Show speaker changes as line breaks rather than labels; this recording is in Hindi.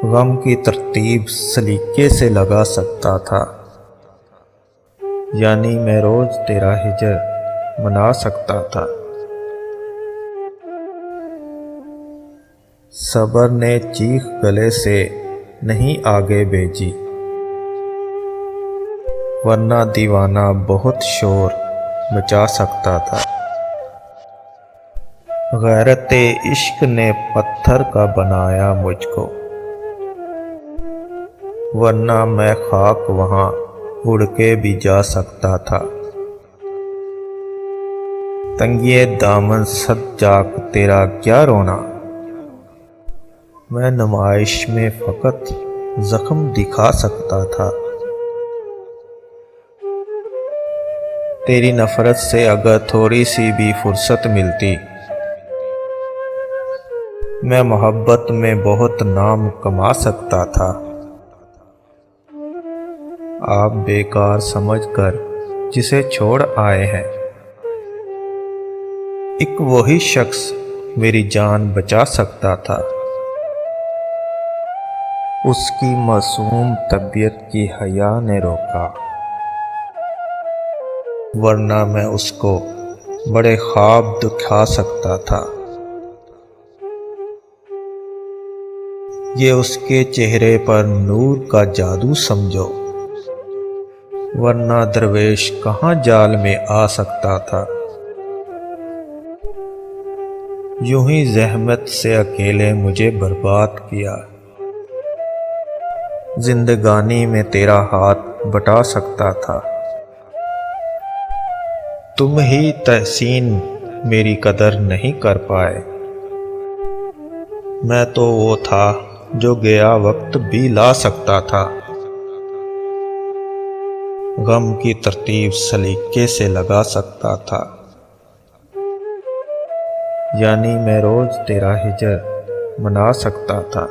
गम की तरतीब सलीके से लगा सकता था, यानी मैं रोज तेरा हिजर मना सकता था। सबर ने चीख गले से नहीं आगे भेजी, वरना दीवाना बहुत शोर मचा सकता था। गैरते इश्क ने पत्थर का बनाया मुझको, वरना मैं खाक वहां उड़ के भी जा सकता था। तंगिए दामन सद जाक तेरा क्या रोना, मैं नुमाइश में फकत जख्म दिखा सकता था। तेरी नफरत से अगर थोड़ी सी भी फुर्सत मिलती, मैं मोहब्बत में बहुत नाम कमा सकता था। आप बेकार समझकर जिसे छोड़ आए हैं, एक वही शख्स मेरी जान बचा सकता था। उसकी मासूम तबीयत की हया ने रोका, वरना मैं उसको बड़े ख्वाब दिखा सकता था। ये उसके चेहरे पर नूर का जादू समझो, वरना दरवेश कहाँ जाल में आ सकता था। यूं ही ज़हमत से अकेले मुझे बर्बाद किया, जिंदगानी में तेरा हाथ बटा सकता था। तुम ही तहसीन मेरी कदर नहीं कर पाए, मैं तो वो था जो गया वक्त भी ला सकता था। गम की तरतीब सलीके से लगा सकता था, यानी मैं रोज तेरा हिजर मना सकता था।